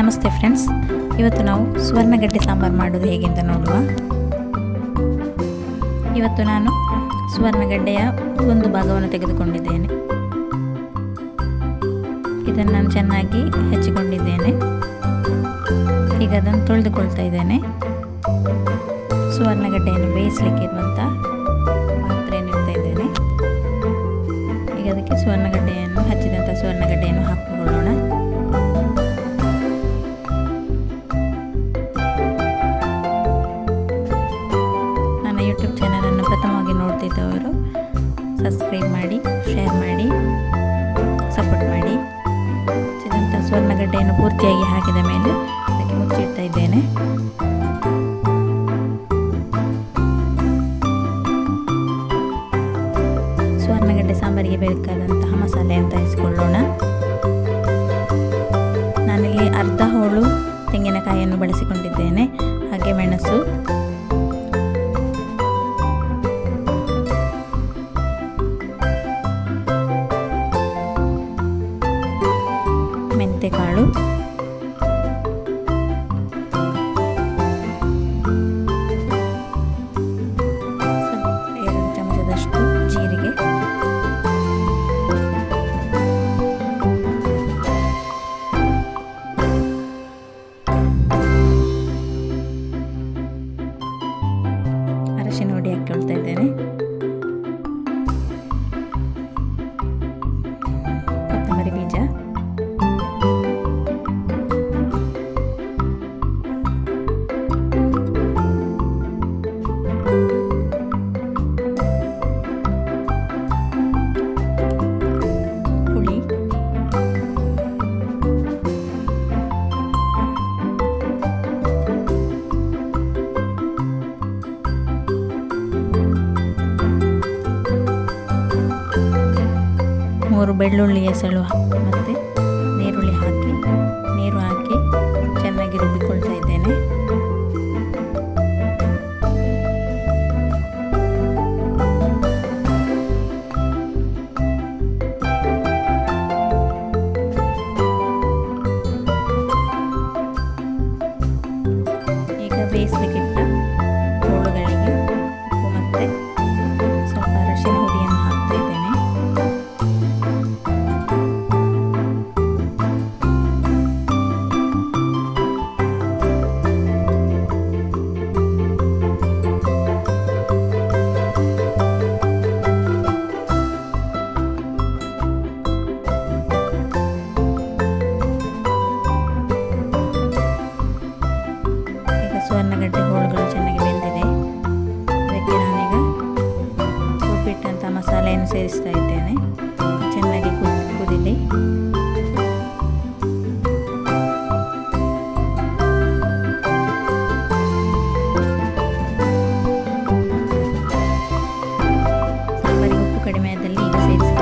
ನಮಸ್ತೆ ಫ್ರೆಂಡ್ಸ್, ಇವತ್ತು ನಾವು ಸುವರ್ಣಗಡ್ಡೆ ಸಾಂಬಾರು ಮಾಡೋದು ಹೇಗೆ ಅಂತ ನೋಡುವ. ಇವತ್ತು ನಾನು ಸುವರ್ಣಗಡ್ಡೆಯ ಒಂದು ಭಾಗವನ್ನು ತೆಗೆದುಕೊಂಡಿದ್ದೇನೆ. ಇದನ್ನು ನಾನು ಚೆನ್ನಾಗಿ ಹೆಚ್ಚಿಕೊಂಡಿದ್ದೇನೆ. ಈಗ ಅದನ್ನು ತೊಳೆದುಕೊಳ್ತಾ ಇದ್ದೇನೆ. ಸುವರ್ಣಗಡ್ಡೆಯನ್ನು ಬೇಯಿಸಲಿಕ್ಕೆ ಇರುವಂಥ ಪಾತ್ರೆಯನ್ನು ಇಡ್ತಾ ಇದ್ದೇನೆ. ಈಗ ಅದಕ್ಕೆ ಹಚ್ಚಿದಂಥ ಸುವರ್ಣಗಡ್ಡೆಯನ್ನು ಹಾಕಿಕೊಳ್ಳೋಣ. ನನ್ನ ಯೂಟ್ಯೂಬ್ ಚಾನಲನ್ನು ಪ್ರಥಮವಾಗಿ ನೋಡ್ತಿದ್ದವರು ಸಬ್ಸ್ಕ್ರೈಬ್ ಮಾಡಿ, ಶೇರ್ ಮಾಡಿ, ಸಪೋರ್ಟ್ ಮಾಡಿ. ಹಚ್ಚಿದಂಥ ಸುವರ್ಣಗಡ್ಡೆಯನ್ನು ಪೂರ್ತಿಯಾಗಿ ಹಾಕಿದ ಮೇಲೆ ಅದಕ್ಕೆ ಮುಚ್ಚಿಡ್ತಾ ಇದ್ದೇನೆ. ಸುವರ್ಣಗಡ್ಡೆ ಸಾಂಬಾರಿಗೆ ಬೇಕಾದಂತಹ ಮಸಾಲೆ ಅಂತ ಇರಿಸಿಕೊಳ್ಳೋಣ. ನಾನಿಲ್ಲಿ ಅರ್ಧ ಹೋಳು ತೆಂಗಿನಕಾಯಿಯನ್ನು ಬಳಸಿಕೊಂಡಿದ್ದೇನೆ. ಹಾಗೆ ಮೆಣಸು, ಮೆಂತೆಕಾಳು, ಜೀರಿಗೆ, ಅರಶಿನ ಹುಡಿ ಹಾಕೊಳ್ತಾ ಇದ್ದೇನೆ. ಕೊತ್ತಂಬರಿ ಬೀಜ, ಮೂರು ಬೆಳ್ಳುಳ್ಳಿ ಎಸಳು ಮತ್ತು ನೀರುಳ್ಳಿ ಹಾಕಿ ನೀರು ಹಾಕಿ ಚೆನ್ನಾಗಿ ರುಬ್ಬಿಕೊಳ್ತಾ ಇದ್ದೇನೆ. ಈಗ ಬೇಯಿಸಲಿಕ್ಕಿಟ್ಟ ಹೋಳುಗಳಿಗೆ ಉಪ್ಪು ಮತ್ತು ಸ್ವಲ್ಪ ಅರಶಿನ ಹುಡಿಯನ್ನು ಹಾಕ್ತಾ ಇದ್ದೇನೆ. ಸುವರ್ಣಗಡ್ಡೆ ಹೋಳುಗಳು ಚೆನ್ನಾಗಿ ಬೆಂದಿದೆ. ಅದಕ್ಕೆ ನಾನೀಗ ರುಬ್ಬಿಟ್ಟಂಥ ಮಸಾಲೆಯನ್ನು ಸೇರಿಸ್ತಾ ಇದ್ದೇನೆ. ಚೆನ್ನಾಗಿ ಕುದಿಲಿ. ಸಾಂಬಾರಿಗೆ ಉಪ್ಪು ಕಡಿಮೆ ಆದಲ್ಲಿ ಈಗ ಸೇರಿಸಿ